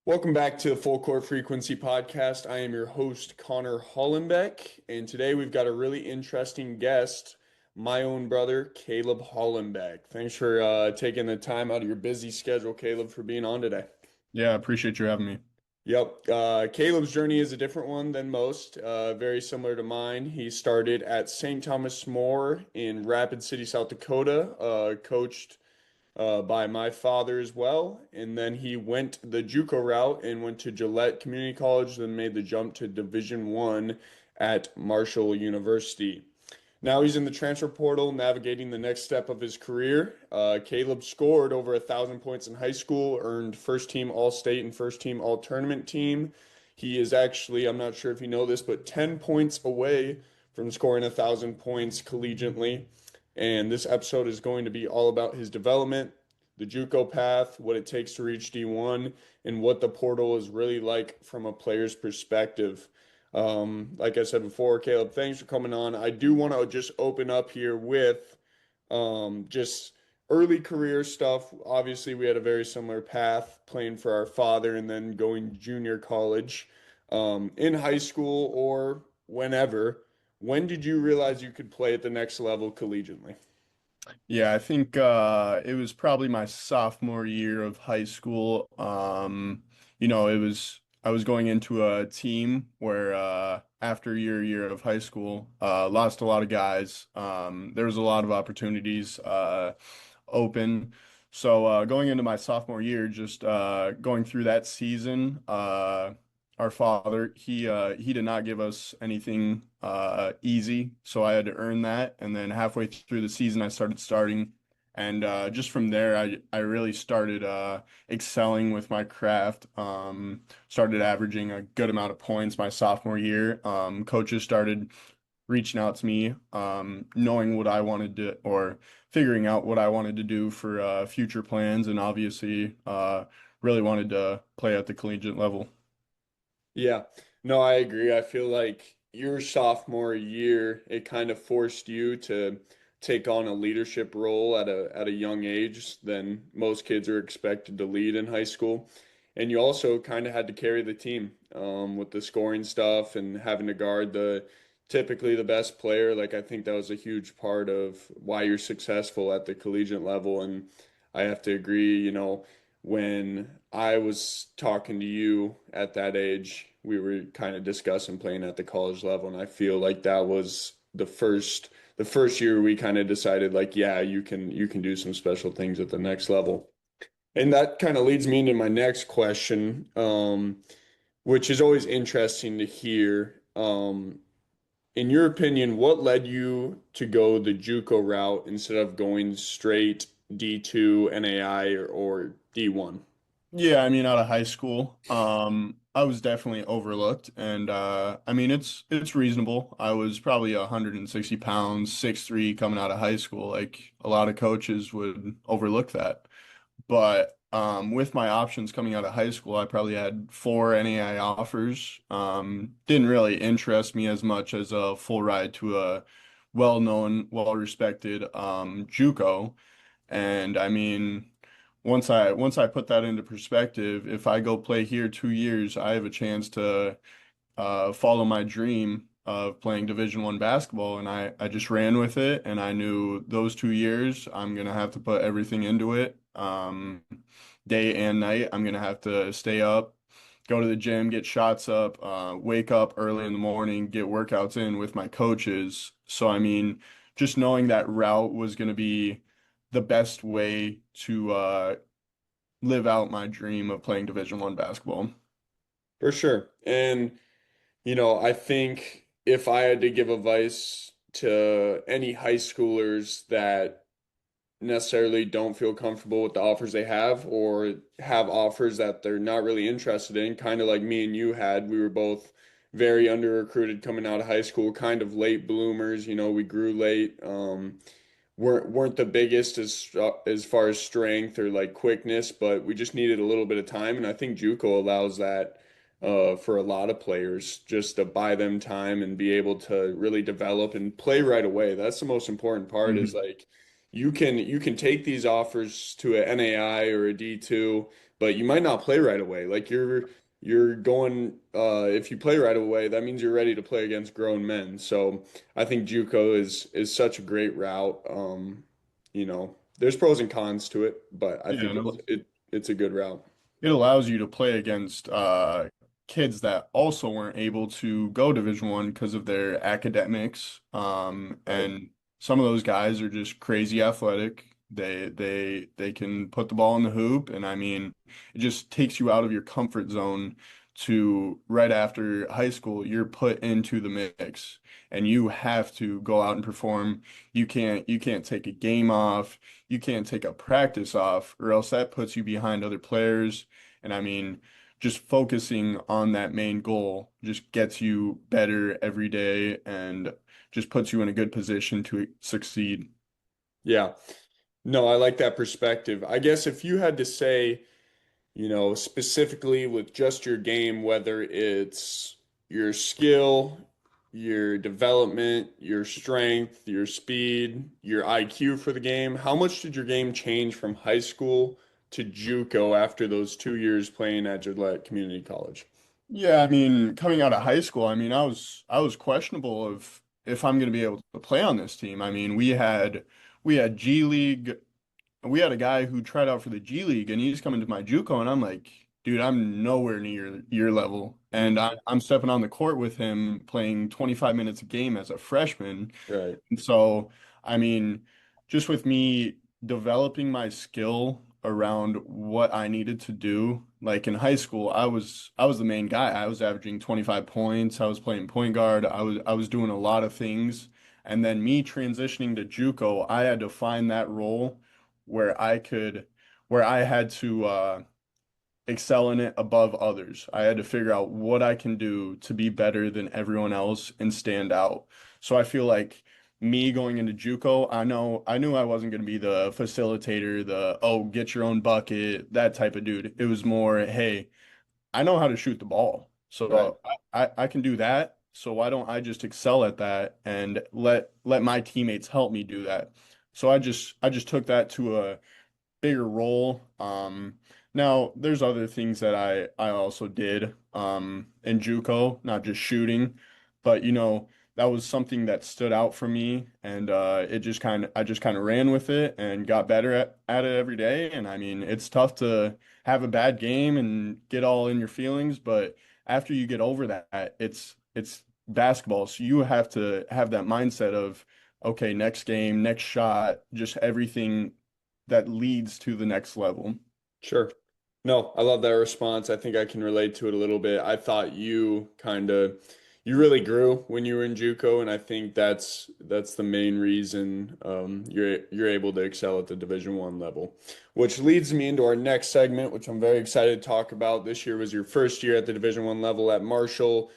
Welcome back to the Full Court Frequency Podcast. I am your host, Connor Hollenbeck, and today we've got a really interesting guest, my own brother, Caleb Hollenbeck. Thanks for taking the time out of your busy schedule, Caleb, for being on today. Yeah, I appreciate you having me. Yep. Caleb's journey is a different one than most, very similar to mine. He started at St. Thomas More in Rapid City, South Dakota, coached by my father as well. And then he went the JUCO route and went to Gillette Community College, then made the jump to Division One at Marshall University. Now he's in the transfer portal, navigating the next step of his career. Caleb scored over 1,000 points in high school, earned first team All State and first team All Tournament team. He is actually, I'm not sure if you know this, but 10 points away from scoring 1,000 points collegiately. And this episode is going to be all about his development, the JUCO path, what it takes to reach D1, and what the portal is really like from a player's perspective. Like I said before, Caleb, thanks for coming on. I do want to just open up here with just early career stuff. Obviously, we had a very similar path playing for our father and then going junior college. In high school or whenever, when did you realize you could play at the next level collegiately? Yeah, I think it was probably my sophomore year of high school. It was I was going into a team where after year of high school, lost a lot of guys. There was a lot of opportunities open. So going into my sophomore year, just going through that season, our father, he did not give us anything easy, so I had to earn that. And then halfway through the season, I started starting, and just from there, I really started excelling with my craft. Started averaging a good amount of points my sophomore year. Coaches started reaching out to me, knowing what I wanted to, or figuring out what I wanted to do for future plans, and obviously, really wanted to play at the collegiate level. Yeah, no, I agree. I feel like your sophomore year, it kind of forced you to take on a leadership role at a young age than most kids are expected to lead in high school. And you also kind of had to carry the team with the scoring stuff and having to guard the typically the best player. Like I think that was a huge part of why you're successful at the collegiate level. And I have to agree, when I was talking to you at that age, we were kind of discussing playing at the college level, and I feel like that was the first year we kind of decided like, yeah, you can do some special things at the next level. And that kind of leads me into my next question, which is always interesting to hear. In your opinion, what led you to go the JUCO route instead of going straight D2, NAI, or D1? Yeah, I mean, out of high school, I was definitely overlooked, and I mean, it's reasonable. I was probably 160 pounds, 6'3", coming out of high school. Like a lot of coaches would overlook that. But with my options coming out of high school, I probably had four NAI offers. Didn't really interest me as much as a full ride to a well-known, well-respected JUCO. And I mean, once I put that into perspective, if I go play here 2 years, I have a chance to follow my dream of playing Division I basketball, and I just ran with it, and I knew those 2 years I'm gonna have to put everything into it, day and night. I'm gonna have to stay up, go to the gym, get shots up, wake up early in the morning, get workouts in with my coaches. So I mean, just knowing that route was gonna be the best way to live out my dream of playing Division I basketball. For sure. And, I think if I had to give advice to any high schoolers that necessarily don't feel comfortable with the offers they have or have offers that they're not really interested in, kind of like me and you had, we were both very under recruited coming out of high school, kind of late bloomers, we grew late. Weren't the biggest as far as strength or like quickness, but we just needed a little bit of time, and I think JUCO allows that for a lot of players just to buy them time and be able to really develop and play right away. That's the most important part is Mhm. like you can take these offers to a NAI or a D2, but you might not play right away. Like you're going if you play right away, that means you're ready to play against grown men. So I think JUCO is such a great route. There's pros and cons to it, but I Yeah, think no, it's a good route. it allows you to play against kids that also weren't able to go Division 1 because of their academics. Right. And some of those guys are just crazy athletic. They can put the ball in the hoop, and I mean, it just takes you out of your comfort zone to right after high school, you're put into the mix and you have to go out and perform. You can't take a game off, you can't take a practice off, or else that puts you behind other players. And I mean, just focusing on that main goal just gets you better every day and just puts you in a good position to succeed. Yeah. No, I like that perspective. I guess if you had to say, specifically with just your game, whether it's your skill, your development, your strength, your speed, your IQ for the game, how much did your game change from high school to JUCO after those 2 years playing at Gillette Community College? Yeah, I mean, coming out of high school, I mean, I was questionable of if I'm going to be able to play on this team. I mean, we had G League. We had a guy who tried out for the G League and he's coming to my JUCO and I'm like, dude, I'm nowhere near your level. And Mhm. I'm stepping on the court with him playing 25 minutes a game as a freshman. Right. And so, I mean, just with me developing my skill around what I needed to do, like in high school, I was the main guy. I was averaging 25 points. I was playing point guard. I was doing a lot of things. And then me transitioning to JUCO, I had to find that role where where I had to excel in it above others. I had to figure out what I can do to be better than everyone else and stand out. So I feel like me going into JUCO, I knew I wasn't going to be the facilitator, the oh, get your own bucket, that type of dude. It was more, hey, I know how to shoot the ball. Right. So I can do that. So why don't I just excel at that and let my teammates help me do that? So I just took that to a bigger role. Now there's other things that I also did in JUCO, not just shooting, but that was something that stood out for me, and I just kind of ran with it and got better at it every day. And I mean, it's tough to have a bad game and get all in your feelings, but after you get over that, it's basketball, so you have to have that mindset of okay, next game, next shot, just everything that leads to the next level. Sure. No, I love that response. I think I can relate to it a little bit. I thought you really grew when you were in JUCO, and I think that's the main reason you're able to excel at the Division 1 level. Which leads me into our next segment, which I'm very excited to talk about. This year was your first year at the Division 1 level at Marshall.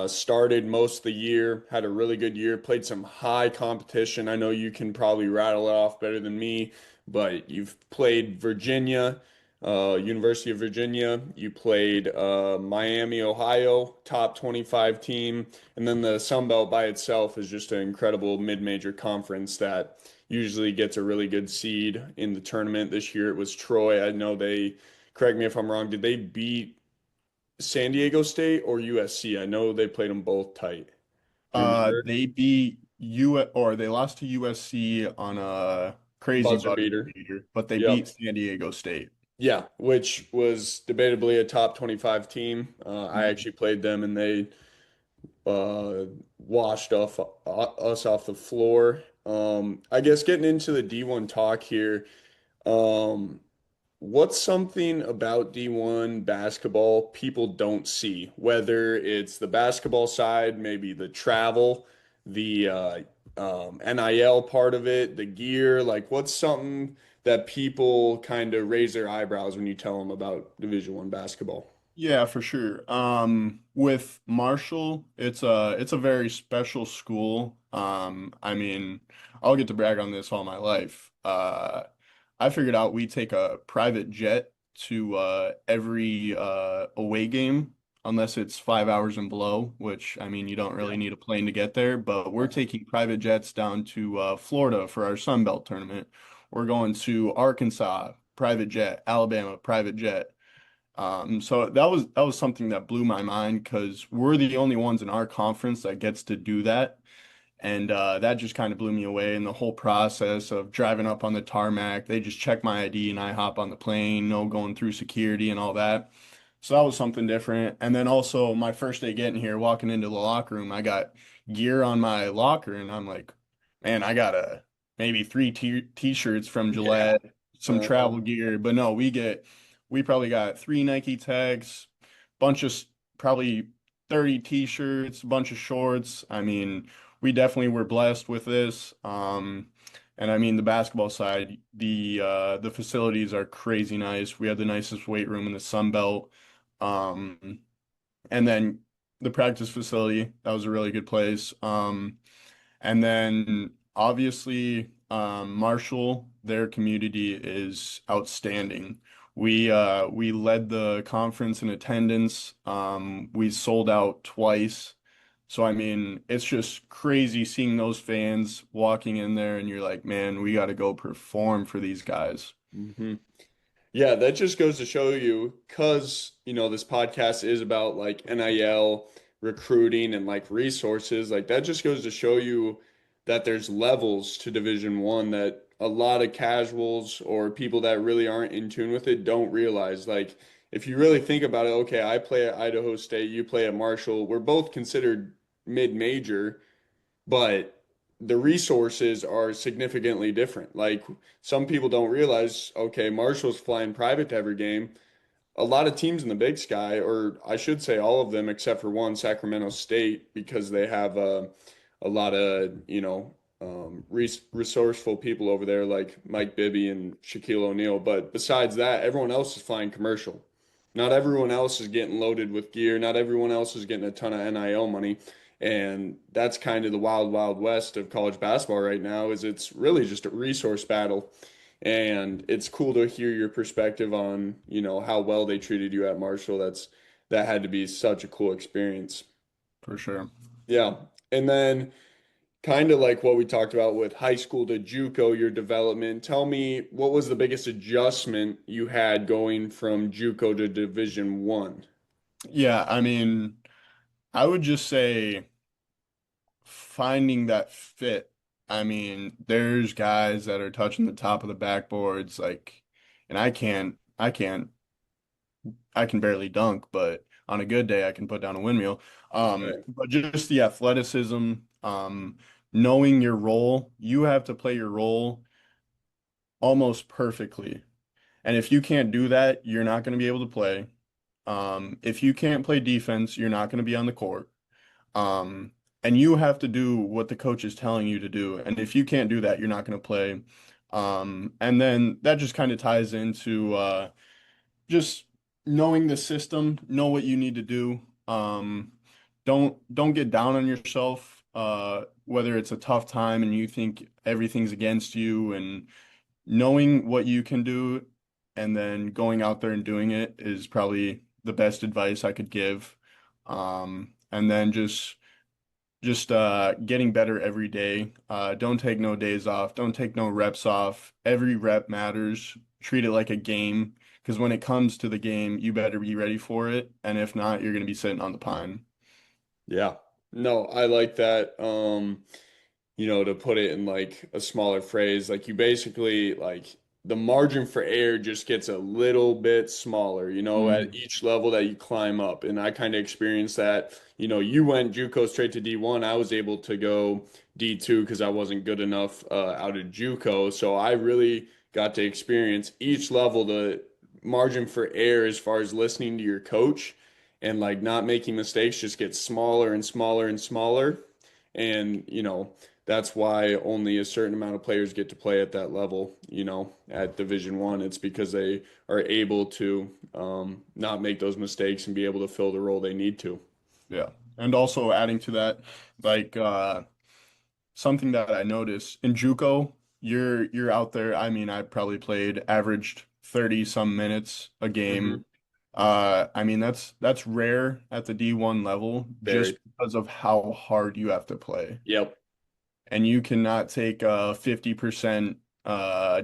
Started most of the year, had a really good year, played some high competition. I know you can probably rattle it off better than me, but you've played Virginia, University of Virginia. You played Miami, Ohio, top 25 team. And then the Sun Belt by itself is just an incredible mid-major conference that usually gets a really good seed in the tournament. This year it was Troy. I know correct me if I'm wrong, did they beat San Diego State or USC? I know they played them both tight. Do you remember? They beat or they lost to USC on a crazy Buzzer buzzer beater. beater, but they beat Yep. San Diego State. Yeah, which was debatably a top 25 team. I Mhm. actually played them and they uh, washed us off the floor. I guess getting into the D1 talk here, um, what's something about D1 basketball people don't see? Whether it's the basketball side, maybe the travel, the NIL part of it, the gear, like what's something that people kind of raise their eyebrows when you tell them about Division 1 basketball? Yeah, for sure. With Marshall, it's a very special school. I mean, I'll get to brag on this all my life. I figured out we take a private jet to every away game, unless it's 5 hours and below, which I mean, you don't Yeah. really need a plane to get there. But we're taking private jets down to Florida for our Sun Belt tournament. We're going to Arkansas, private jet, Alabama, private jet. So that was something that blew my mind because we're the only ones in our conference that gets to do that. And that just kind of blew me away. And the whole process of driving up on the tarmac, they just check my ID and I hop on the plane, no going through security and all that. So that was something different. And then also my first day getting here, walking into the locker room, I got gear on my locker and I'm like, man, I got maybe three t-shirts from Yeah. Gillette, some Uh, travel gear. But no, we probably got three Nike tags, bunch of probably 30 t-shirts, a bunch of shorts. I mean, we definitely were blessed with this. And I mean the basketball side, the facilities are crazy nice. We have the nicest weight room in the Sun Belt. Um, and then the practice facility, that was a really good place. And then obviously, Marshall, their community is outstanding. We led the conference in attendance. We sold out twice. So I mean, it's just crazy seeing those fans walking in there and you're like, man, we got to go perform for these guys. mhm. Yeah, that just goes to show you, because, this podcast is about like NIL recruiting and like resources, like that just goes to show you that there's levels to Division One that a lot of casuals or people that really aren't in tune with it don't realize. Like, if you really think about it, okay, I play at Idaho State, you play at Marshall, we're both considered mid-major, but the resources are significantly different. Like, some people don't realize, okay, Marshall's flying private to every game. A lot of teams in the Big Sky, or I should say all of them except for one, Sacramento State, because they have a lot of, resourceful people over there like Mike Bibby and Shaquille O'Neal. But besides that, everyone else is flying commercial. Not everyone else is getting loaded with gear. Not everyone else is getting a ton of NIL money. And that's kind of the wild, wild west of college basketball right now, is it's really just a resource battle. And it's cool to hear your perspective on, how well they treated you at Marshall. That had to be such a cool experience. For sure. Yeah. And then kind of like what we talked about with high school to JUCO, your development. Tell me, what was the biggest adjustment you had going from JUCO to Division One? Yeah, I mean, I would just say finding that fit. I mean, there's guys that are touching the top of the backboards, like, and I can barely dunk, but on a good day, I can put down a windmill. Right. But just the athleticism, knowing your role, you have to play your role almost perfectly. And if you can't do that, you're not going to be able to play. If you can't play defense, you're not going to be on the court. Um, and you have to do what the coach is telling you to do. And if you can't do that, you're not going to play. And then that just kind of ties into just knowing the system, know what you need to do. Don't get down on yourself, whether it's a tough time and you think everything's against you, and knowing what you can do and then going out there and doing it is probably the best advice I could give. And then just getting better every day. Don't take no days off. Don't take no reps off. Every rep matters. Treat it like a game, because when it comes to the game, you better be ready for it. And if not, you're going to be sitting on the pine. Yeah. No, I like that. To put it in like a smaller phrase, like you basically like the margin for error just gets a little bit smaller, at Mm, each level that you climb up. And I kind of experienced that. You went JUCO straight to D1. I was able to go D2 because I wasn't good enough out of JUCO. So I really got to experience each level, the margin for error as far as listening to your coach and like not making mistakes just gets smaller and smaller and smaller. And, that's why only a certain amount of players get to play at that level, at Division One. It's because they are able to not make those mistakes and be able to fill the role they need to. yeah. And also adding to that, like something that I noticed in JUCO, you're out there. I mean, I probably played averaged 30 some minutes a Hmm. game. I mean, that's rare at the D1 level just Very. because of how hard you have to play. Yep. And you cannot take a 50%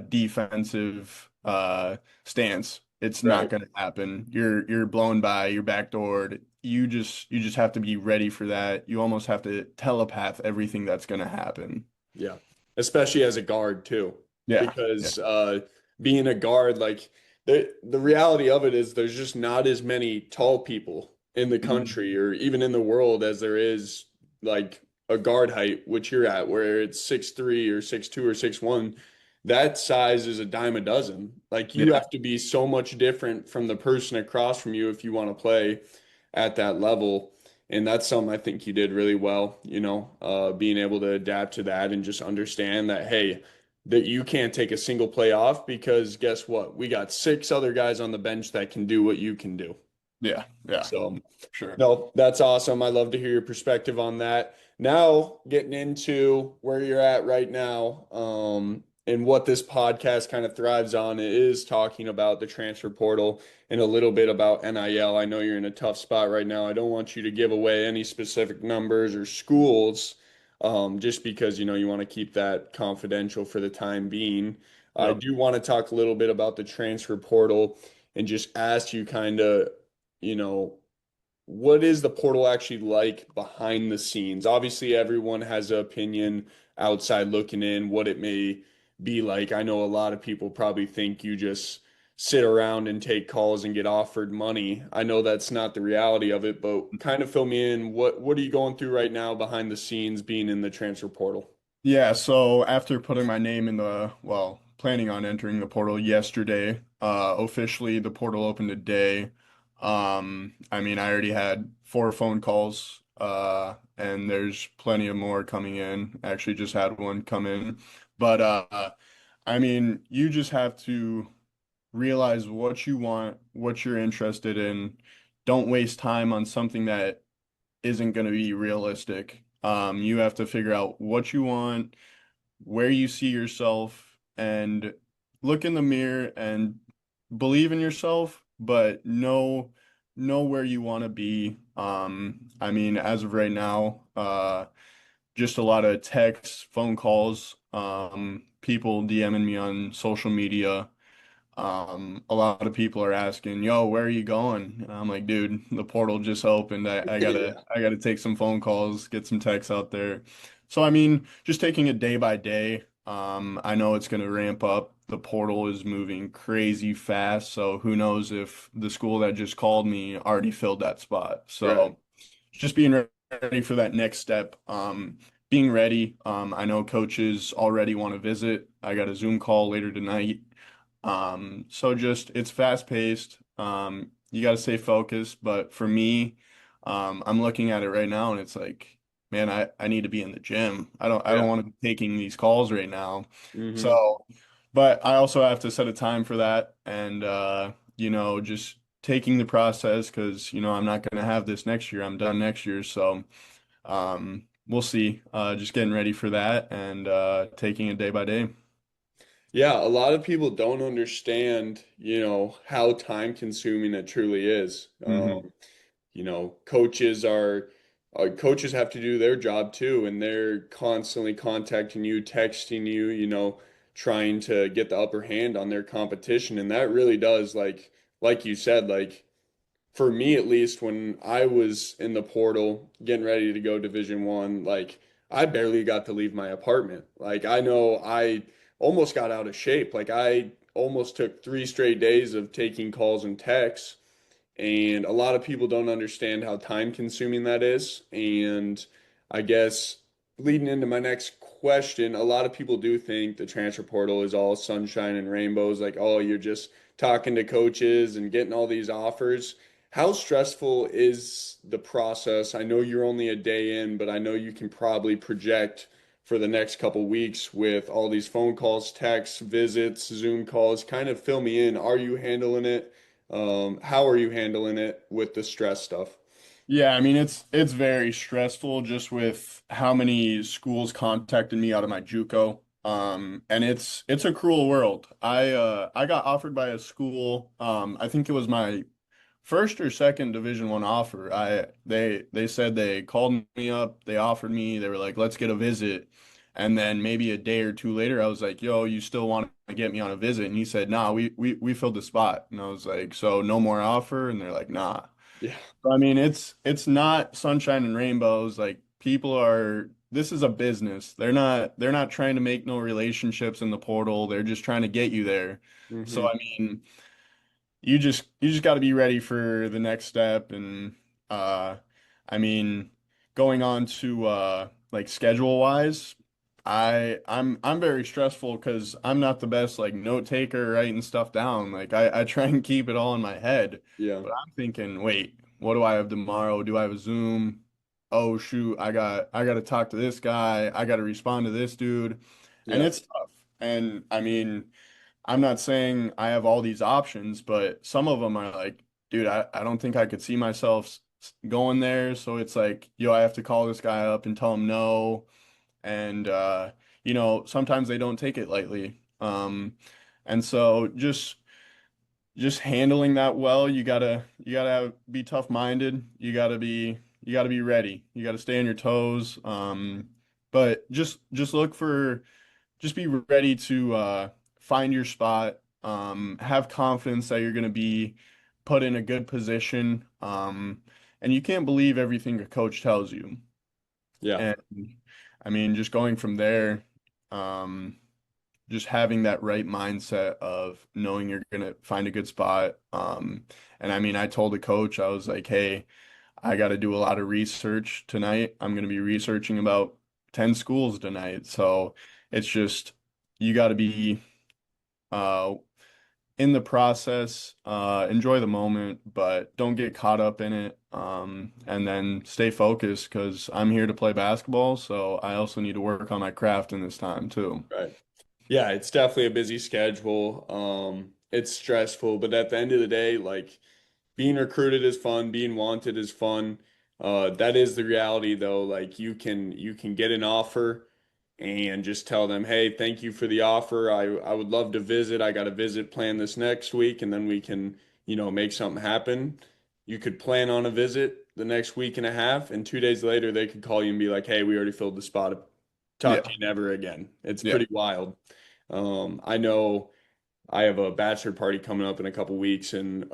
defensive stance. It's not Right. going to happen. You're blown by, you're backdoored. You just have to be ready for that. You almost have to telepath everything that's going to happen. Yeah. Especially as a guard too. Yeah. Yeah. Because being a guard, like the reality of it is there's just not as many tall people in the Mhm. country or even in the world as there is like a guard height, which you're at, where it's 6'3" or 6'2" or 6'1". That size is a dime a dozen. Like you Yeah. have to be so much different from the person across from you if you want to play at that level. And that's something I think you did really well, being able to adapt to that and just understand that, hey, that you can't take a single play off because guess what? We got six other guys on the bench that can do what you can do. Yeah. Yeah. So, Sure. no, that's awesome. I love to hear your perspective on that. Now, getting into where you're at right now, and what this podcast kind of thrives on is talking about the transfer portal and a little bit about NIL. I know you're in a tough spot right now. I don't want you to give away any specific numbers or schools, just because you want to keep that confidential for the time being. I Yep. do want to talk a little bit about the transfer portal and just ask you kind of, you know, what is the portal actually like behind the scenes? Obviously, everyone has an opinion outside looking in, what it may be like. I know a lot of people probably think you just sit around and take calls and get offered money. I know that's not the reality of it, but kind of fill me in. What are you going through right now behind the scenes being in the transfer portal? Yeah, so after putting my name in well, planning on entering the portal yesterday, officially the portal opened today. I mean, I already had 4 phone calls, and there's plenty of more coming in. Actually, just had one come in. But I mean, you just have to realize what you want, what you're interested in. Don't waste time on something that isn't going to be realistic. You have to figure out what you want, where you see yourself, and look in the mirror and believe in yourself, but know where you want to be. I mean, as of right now, just a lot of texts, phone calls, people DMing me on social media. A lot of people are asking, "Yo, where are you going?" And I'm like, "Dude, the portal just opened. I gotta, Yeah. I gotta take some phone calls, get some texts out there." So I mean, just taking it day by day. I know it's gonna ramp up. The portal is moving crazy fast, so who knows if the school that just called me already filled that spot. Right. So just being ready for that next step. Being ready. I know coaches already want to visit. I got a Zoom call later tonight. So just it's fast paced. You got to stay focused. But for me, I'm looking at it right now and it's like, man, I need to be in the gym. I don't Yeah. want to be taking these calls right now. Hmm. So, but I also have to set a time for that and just taking the process because I'm not going to have this next year. I'm done next year. So, we'll see. Just getting ready for that and taking it day by day. Yeah, a lot of people don't understand, how time consuming it truly is. Hmm. Coaches have to do their job too, and they're constantly contacting you, texting you, trying to get the upper hand on their competition. And that really does, like you said, like for me at least, when I was in the portal getting ready to go Division 1, like I barely got to leave my apartment. Like I know I almost got out of shape. Like I almost took 3 straight days of taking calls and texts, and a lot of people don't understand how time consuming that is. And I guess leading into my next question, a lot of people do think the transfer portal is all sunshine and rainbows, like, oh, you're just talking to coaches and getting all these offers. How stressful is the process? I know you're only a day in, but I know you can probably project for the next couple weeks with all these phone calls, texts, visits, Zoom calls. Kind of fill me in. Are you handling it? How are you handling it with the stress stuff? Yeah, I mean it's very stressful just with how many schools contacted me out of my JUCO. And it's a cruel world. I got offered by a school, I think it was my first or second Division 1 offer. They said they called me up, they offered me, they were like, "Let's get a visit." And then maybe a day or two later, I was like, yo, you still want to get me on a visit? And he said, nah, we filled the spot. And I was like, so no more offer? And they're like, nah. Yeah. So, I mean, it's not sunshine and rainbows. Like people are, this is a business. They're not trying to make no relationships in the portal. They're just trying to get you there. So Hmm. I mean, you just got to be ready for the next step. And uh I mean, going on to like schedule wise, I'm very stressful because I'm not the best like note taker writing stuff down. Like I try and keep it all in my head, Yeah. but I'm thinking, wait, what do I have tomorrow? Do I have a Zoom? Oh shoot, I got to talk to this guy. I got to respond to this dude. And Yeah. it's tough. And I mean, I'm not saying I have all these options, but some of them are like, dude, I don't think I could see myself going there. So it's like, yo, I have to call this guy up and tell him no. And sometimes they don't take it lightly. And so just handling that well, you gotta be tough-minded. You gotta be ready. You gotta stay on your toes. But just look for just be ready to find your spot. Have confidence that you're going to be put in a good position. And you can't believe everything a coach tells you. Yeah. And I mean, just going from there, um, just having that right mindset of knowing you're going to find a good spot. And I mean, I told the coach, I was like, hey, I got to do a lot of research tonight. I'm going to be researching about 10 schools tonight. So it's just, you got to be uh, in the process, enjoy the moment, but don't get caught up in it. And then stay focused because I'm here to play basketball. So I also need to work on my craft in this time too. Right. Yeah, it's definitely a busy schedule. It's stressful, but at the end of the day, like being recruited is fun, being wanted is fun. That is the reality though. Like you can get an offer and just tell them, "Hey, thank you for the offer. I would love to visit. I got a visit planned this next week and then we can, make something happen." You could plan on a visit the next week and a half and 2 days later they could call you and be like, "Hey, we already filled the spot. Talk to Yeah. you never again." It's Yeah. pretty wild. I know I have a bachelor party coming up in a couple weeks, and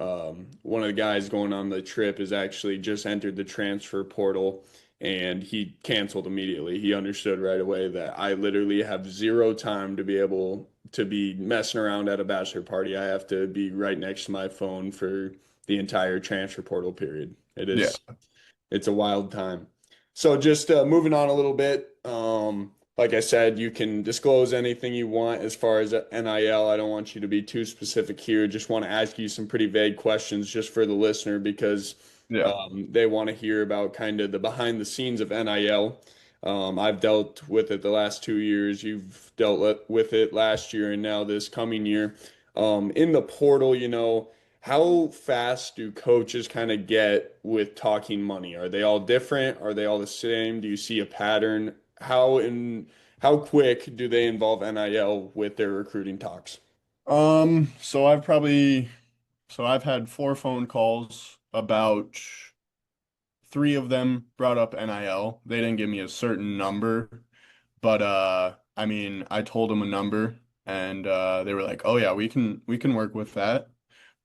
one of the guys going on the trip is actually just entered the transfer portal, and he canceled immediately. He understood right away that I literally have zero time to be able to be messing around at a bachelor party. I have to be right next to my phone for the entire transfer portal period. Yeah. It's a wild time. So just moving on a little bit, like I said, you can disclose anything you want as far as NIL. I don't want you to be too specific here. Just want to ask you some pretty vague questions just for the listener because Yeah. they want to hear about kind of the behind the scenes of NIL. I've dealt with it the last 2 years. You've with it last year and now this coming year. In the portal, how fast do coaches kind of get with talking money? Are they all different? Are they all the same? Do you see a pattern? How quick do they involve NIL with their recruiting talks? So I've had 4 phone calls about 3 of them brought up NIL. They didn't give me a certain number, but I mean, I told them a number and they were like, "Oh yeah, we can work with that."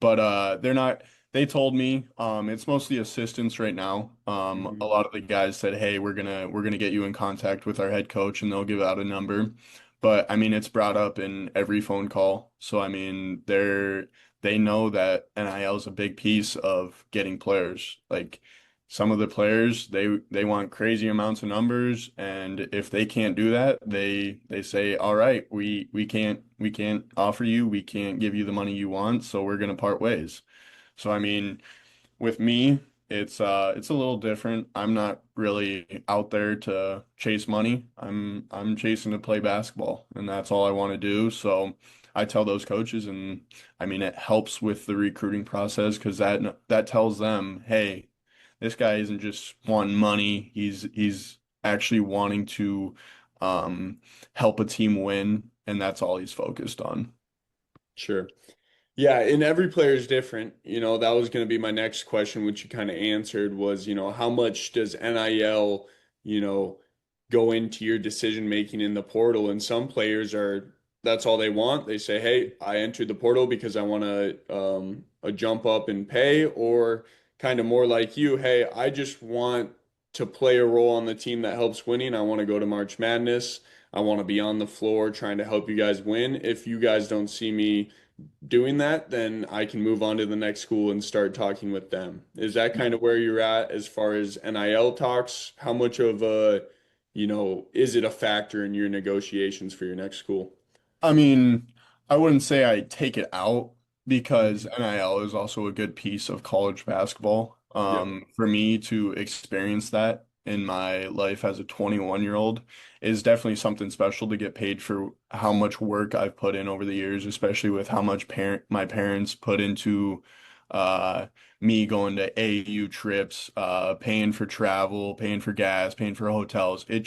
But they're not they told me it's mostly assistants right now. A Mhm. lot of the guys said, "Hey, we're gonna get you in contact with our head coach and they'll give out a number." But I mean, it's brought up in every phone call. So I mean, they know that NIL is a big piece of getting players. Like some of the players, they want crazy amounts of numbers, and if they can't do that, they say, "All right, we can't offer you, we can't give you the money you want, so we're gonna part ways." So I mean, with me, it's a little different. I'm not really out there to chase money. I'm chasing to play basketball, and that's all I want to do. So I tell those coaches, and I mean, it helps with the recruiting process because that tells them, hey, this guy isn't just wanting money. He's actually wanting to um, help a team win, and that's all he's focused on. Sure. Yeah, and every player is different. That was going to be my next question, which you kind of answered was, how much does NIL, you know, go into your decision making in the portal. And some players are that's all they want. They say, "Hey, I entered the portal because I want a jump up in pay," or kind of more like you, "Hey, I just want to play a role on the team that helps winning. I want to go to March Madness. I want to be on the floor trying to help you guys win. If you guys don't see me doing that, then I can move on to the next school and start talking with them." Is that kind of where you're at as far as NIL talks? How much of is it a factor in your negotiations for your next school? I mean, I wouldn't say I take it out because Mhm. NIL is also a good piece of college basketball. Yep. For me to experience that in my life as a 21-year-old is definitely something special to get paid for how much work I've put in over the years, especially with how much my parents put into uh me going to AU trips, paying for travel, paying for gas, paying for hotels. It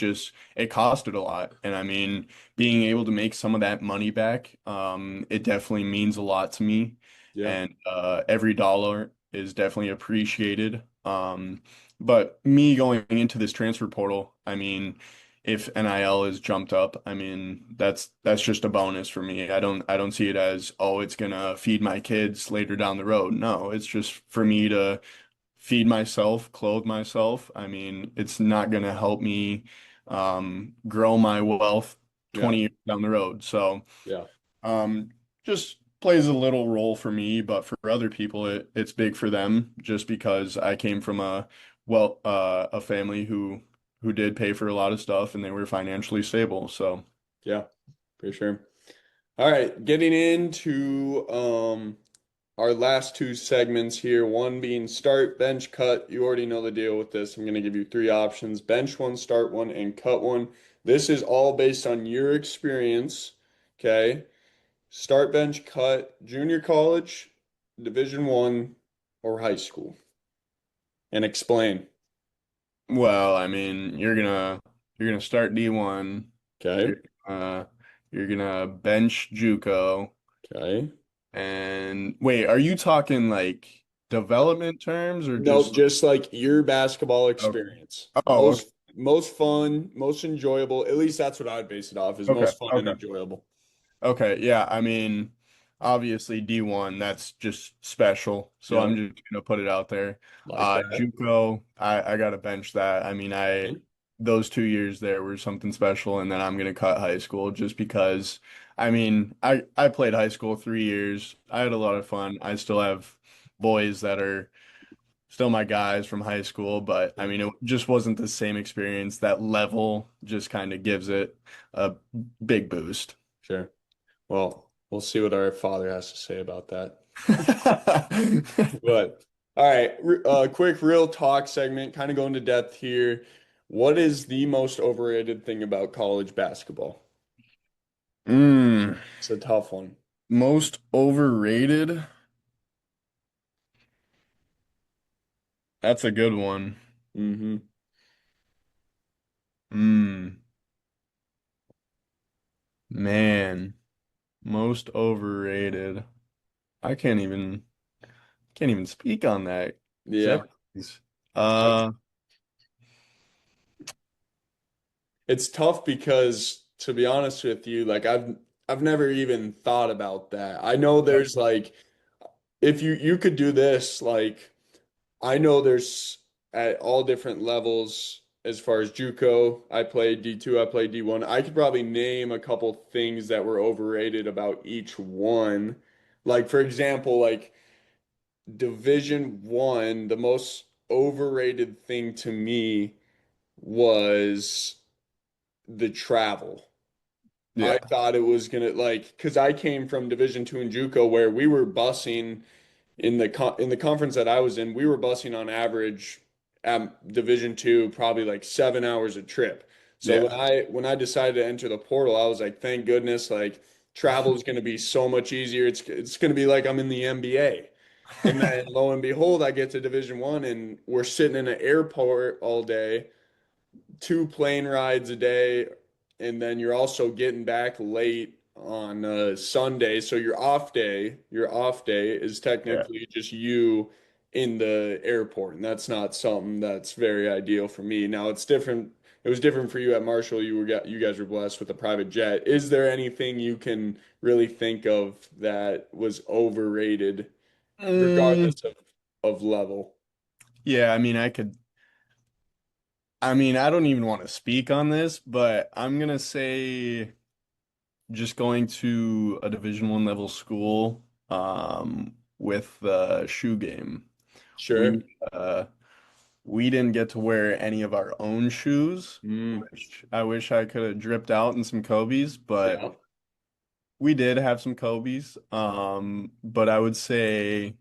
costed a lot. And I mean, being able to make some of that money back, it definitely means a lot to me. Yeah. And every dollar is definitely appreciated. But me going into this transfer portal, I mean, if NIL is jumped up, I mean, that's just a bonus for me. I don't see it as, oh, it's gonna feed my kids later down the road. No, it's just for me to feed myself, clothe myself. I mean, it's not going to help me grow my wealth Yeah. 20 years down the road. So, Yeah. um, just plays a little role for me, but for other people, it's big for them just because I came from a family who did pay for a lot of stuff and they were financially stable. So, Yeah. For sure. All right, getting into our last two segments here, one being start, bench, cut. You already know the deal with this. I'm going to give you three options: bench one, start one, and cut one. This is all based on your experience. Okay. Start, bench, cut, junior college, Division One, or high school. And explain. well, I mean, you're gonna start D1. Okay. You're uh you're gonna bench JUCO. Okay. And wait, are you talking like development terms or Nope, just just like your basketball okay. experience. Oh, okay. Most fun, most enjoyable. At least that's what I'd base it off, is Okay. most fun and Okay. enjoyable. Okay, yeah, I mean, obviously D1, that's just special. So I'm Yep. just gonna put it out there. Like that. JUCO, I gotta bench that. I mean, I Okay. those 2 years there were something special, and then I'm gonna cut high school just because I mean, I played high school 3 years. I had a lot of fun. I still have boys that are still my guys from high school, but I Yeah, mean, it just wasn't the same experience. That level just kind of gives it a big boost. sure. Well, we'll see what our father has to say about that. But all right, quick real talk segment, kind of going to depth here. What is the most overrated thing about college basketball? Mm, It's a tough one. most overrated? That's a good one. Mm-hmm. Mm, man, most overrated. I can't even speak on that. Yeah. Jeopardies. Uh, It's tough because to be honest with you, like I've never even thought about that. I know there's like if you could do this, like I know there's at all different levels as far as JUCO, I played D2, I played D1. I could probably name a couple things that were overrated about each one. Like for example, like Division 1, the most overrated thing to me was the travel. I yeah, thought it was gonna like because I came from Division Two in JUCO where we were busing in the conference that I was in, we were busing on average at Division Two probably like 7 hours a trip. So when yeah, I decided to enter the portal, I was like, thank goodness, like travel is gonna be so much easier. It's gonna be like I'm in the NBA. And then lo and behold, I get to Division One and we're sitting in an airport all day, two plane rides a day, and then you're also getting back late on Sunday. So your off day is yeah. technically just you in the airport, and that's not something that's very ideal for me. Now it's different it was different for you at Marshall. You guys were blessed with a private jet. Is there anything you can really think of that was overrated, Mm, regardless of level? yeah, I mean, I mean, I don't even want to speak on this, but I'm gonna say just going to a Division 1 level school, with the shoe game. Sure. We, uh, we didn't get to wear any of our own shoes, Mm, which I wish I could have dripped out in some Kobe's, but yeah. we did have some Kobe's. But I would say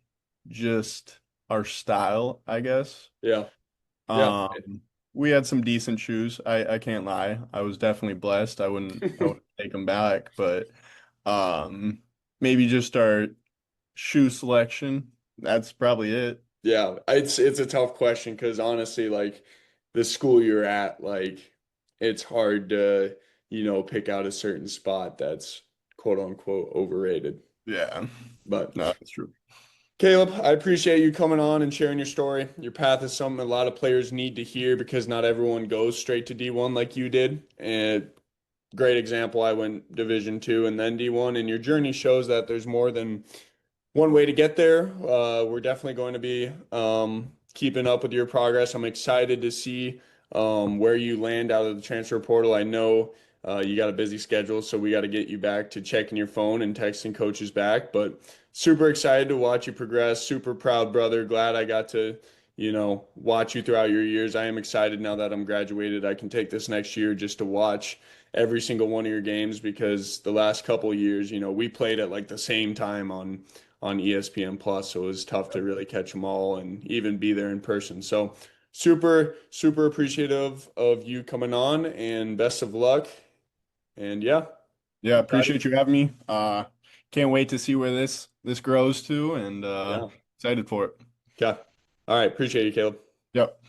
just our style, I guess. Yeah. Yeah. Um, we had some decent shoes. I can't lie. I was definitely blessed. I wouldn't take them back, but um maybe just our shoe selection. That's probably it. Yeah, it's a tough question because honestly, like the school you're at, like it's hard to, pick out a certain spot that's quote unquote overrated. Yeah. But No, that's true. Caleb, I appreciate you coming on and sharing your story. Your path is something a lot of players need to hear because not everyone goes straight to D1 like you did. And great example, I went Division 2 and then D1, and your journey shows that there's more than one way to get there. We're definitely going to be keeping up with your progress. I'm excited to see where you land out of the transfer portal. I know you got a busy schedule, so we got to get you back to checking your phone and texting coaches back. But super excited to watch you progress. Super proud, brother. Glad I got to, watch you throughout your years. I am excited now that I'm graduated. I can take this next year just to watch every single one of your games because the last couple years, we played at like the same time on ESPN Plus, so it was tough to really catch them all and even be there in person. So super, super appreciative of you coming on and best of luck. And yeah, Yeah, excited. appreciate you having me. Can't wait to see where this grows to and Yeah. excited for it. Okay. All right. Appreciate you, Caleb. Yep.